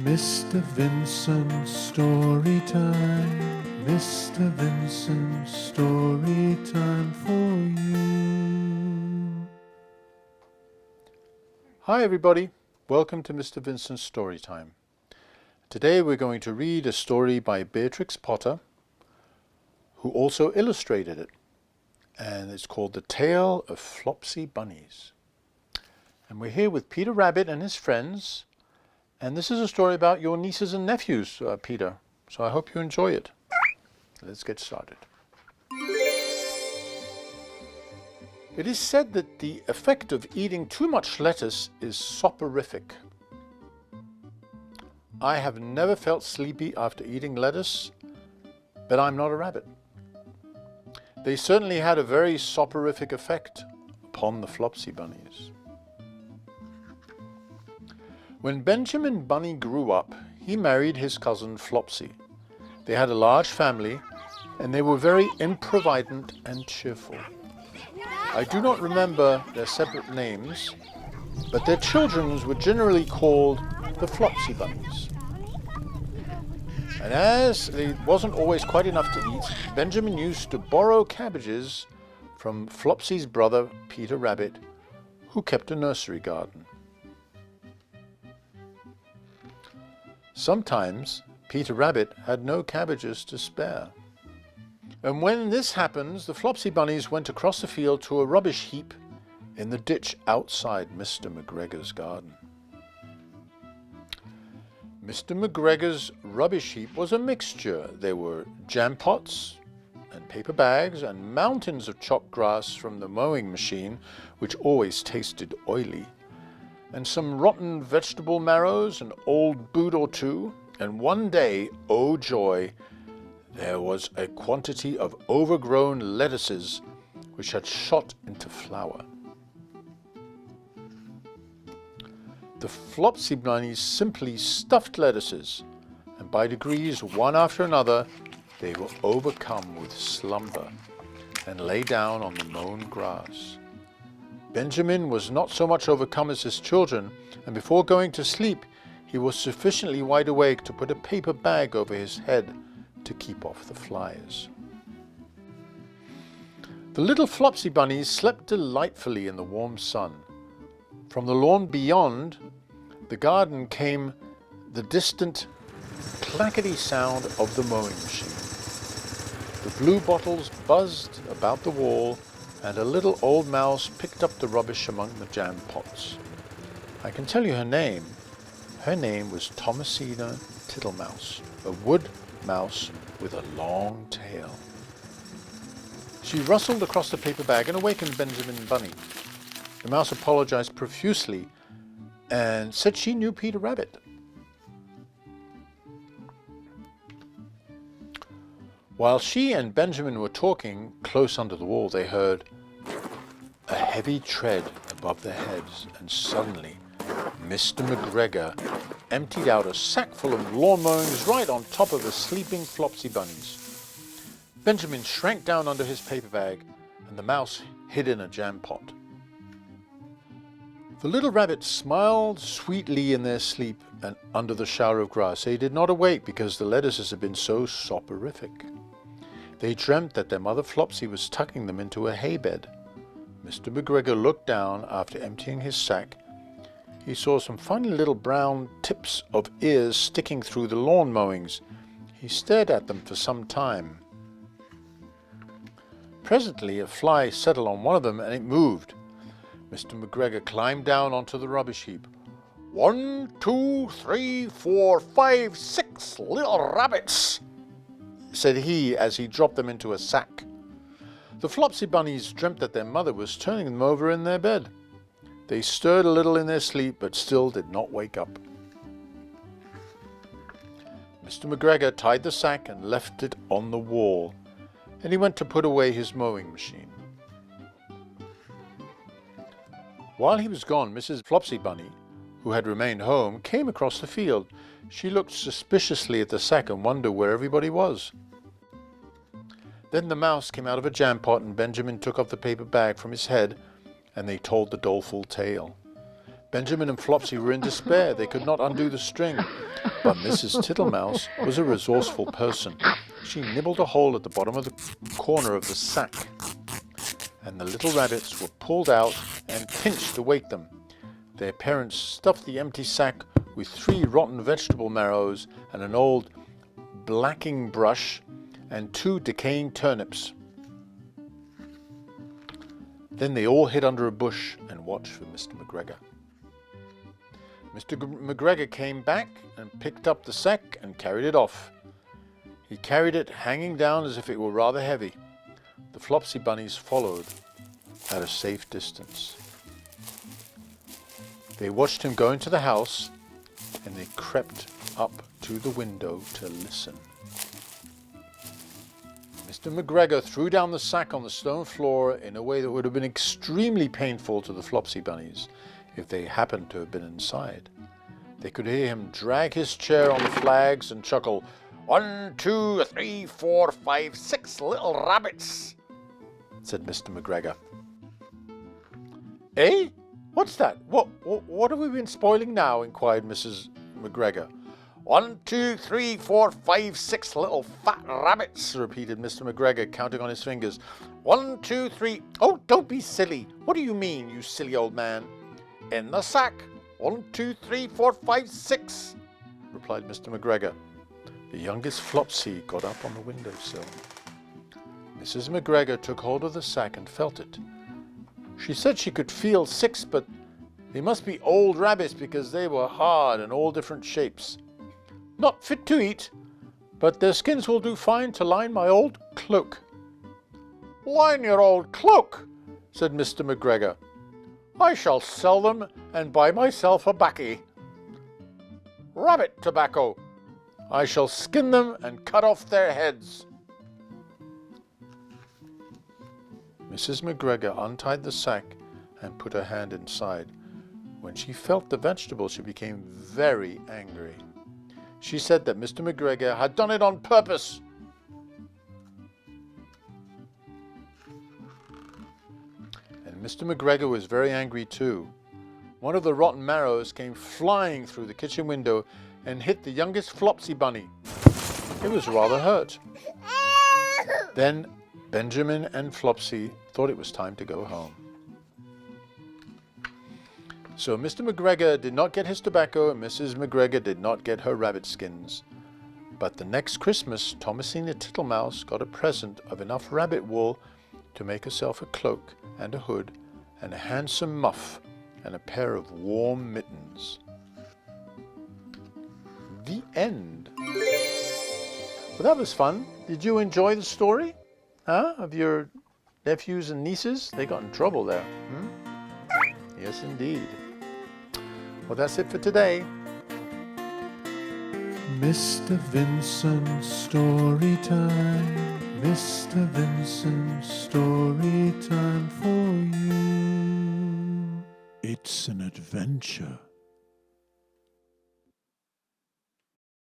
Mr. Vincent story time, Mr. Vincent story time for you. Hi everybody, welcome to Mr. Vincent's story time. Today we're going to read a story by Beatrix Potter, who also illustrated it, and it's called The Tale of Flopsy Bunnies. And we're here with Peter Rabbit and his friends. And this is a story about your nieces and nephews, Peter. So I hope you enjoy it. Let's get started. It is said that the effect of eating too much lettuce is soporific. I have never felt sleepy after eating lettuce, but I'm not a rabbit. They certainly had a very soporific effect upon the Flopsy Bunnies. When Benjamin Bunny grew up, he married his cousin Flopsy. They had a large family, and they were very improvident and cheerful. I do not remember their separate names, but their children were generally called the Flopsy Bunnies. And as it wasn't always quite enough to eat, Benjamin used to borrow cabbages from Flopsy's brother, Peter Rabbit, who kept a nursery garden. Sometimes Peter Rabbit had no cabbages to spare. And when this happens, the Flopsy Bunnies went across the field to a rubbish heap in the ditch outside Mr. McGregor's garden. Mr. McGregor's rubbish heap was a mixture. There were jam pots and paper bags and mountains of chopped grass from the mowing machine, which always tasted oily, and some rotten vegetable marrows, an old boot or two, and one day, oh joy, there was a quantity of overgrown lettuces which had shot into flower. The Flopsy Bunnies simply stuffed lettuces, and by degrees, one after another, they were overcome with slumber and lay down on the mown grass. Benjamin was not so much overcome as his children, and before going to sleep, he was sufficiently wide awake to put a paper bag over his head to keep off the flies. The little Flopsy Bunnies slept delightfully in the warm sun. From the lawn beyond the garden came the distant clackety sound of the mowing machine. The blue bottles buzzed about the wall, and a little old mouse picked up the rubbish among the jam pots. I can tell you her name. Her name was Thomasina Tittlemouse, a wood mouse with a long tail. She rustled across the paper bag and awakened Benjamin Bunny. The mouse apologized profusely and said she knew Peter Rabbit. While she and Benjamin were talking close under the wall, they heard a heavy tread above their heads, and suddenly Mr. McGregor emptied out a sack full of lawn mowings right on top of the sleeping Flopsy Bunnies. Benjamin shrank down under his paper bag, and the mouse hid in a jam pot. The little rabbits smiled sweetly in their sleep and under the shower of grass. They did not awake because the lettuces had been so soporific. They dreamt that their mother Flopsy was tucking them into a hay bed. Mr. McGregor looked down after emptying his sack. He saw some funny little brown tips of ears sticking through the lawn mowings. He stared at them for some time. Presently a fly settled on one of them and it moved. Mr. McGregor climbed down onto the rubbish heap. 1, 2, 3, 4, 5, 6 little rabbits, said he as he dropped them into a sack. The Flopsy Bunnies dreamt that their mother was turning them over in their bed. They stirred a little in their sleep, but still did not wake up. Mr. McGregor tied the sack and left it on the wall, and he went to put away his mowing machine. While he was gone, Mrs. Flopsy Bunny, who had remained home, came across the field. She looked suspiciously at the sack and wondered where everybody was. Then the mouse came out of a jam pot, and Benjamin took off the paper bag from his head, and they told the doleful tale. Benjamin and Flopsy were in despair. They could not undo the string. But Mrs. Tittlemouse was a resourceful person. She nibbled a hole at the bottom of the corner of the sack, and the little rabbits were pulled out and pinched to wake them. Their parents stuffed the empty sack with 3 rotten vegetable marrows and an old blacking brush and 2 decaying turnips. Then they all hid under a bush and watched for Mr. McGregor. Mr. McGregor came back and picked up the sack and carried it off. He carried it hanging down as if it were rather heavy. The Flopsy Bunnies followed at a safe distance. They watched him go into the house, and they crept up to the window to listen. Mr. McGregor threw down the sack on the stone floor in a way that would have been extremely painful to the Flopsy Bunnies if they happened to have been inside. They could hear him drag his chair on the flags and chuckle, 1, 2, 3, 4, 5, 6 little rabbits, said Mr. McGregor. Eh? What's that? What have we been spoiling now? Inquired Mrs. McGregor. 1, 2, 3, 4, 5, 6 little fat rabbits, repeated Mr. McGregor, counting on his fingers. 1, 2, 3. Oh, don't be silly. What do you mean, you silly old man? In the sack. 1, 2, 3, 4, 5, 6, replied Mr. McGregor. The youngest Flopsy got up on the windowsill. Mrs. McGregor took hold of the sack and felt it. She said she could feel 6, but they must be old rabbits because they were hard and all different shapes. Not fit to eat, but their skins will do fine to line my old cloak. Line your old cloak, said Mr. McGregor. I shall sell them and buy myself a baccy. Rabbit tobacco. I shall skin them and cut off their heads. Mrs. McGregor untied the sack and put her hand inside. When she felt the vegetable, she became very angry. She said that Mr. McGregor had done it on purpose. And Mr. McGregor was very angry too. One of the rotten marrows came flying through the kitchen window and hit the youngest Flopsy Bunny. It was rather hurt. Then Benjamin and Flopsy thought it was time to go home. So Mr. McGregor did not get his tobacco and Mrs. McGregor did not get her rabbit skins. But the next Christmas, Thomasina Tittlemouse got a present of enough rabbit wool to make herself a cloak and a hood and a handsome muff and a pair of warm mittens. The end. Well, that was fun. Did you enjoy the story? Of your nephews and nieces? They got in trouble there. Yes, indeed. Well, that's it for today. Mr. Vincent story time. Mr. Vincent story time for you. It's an adventure.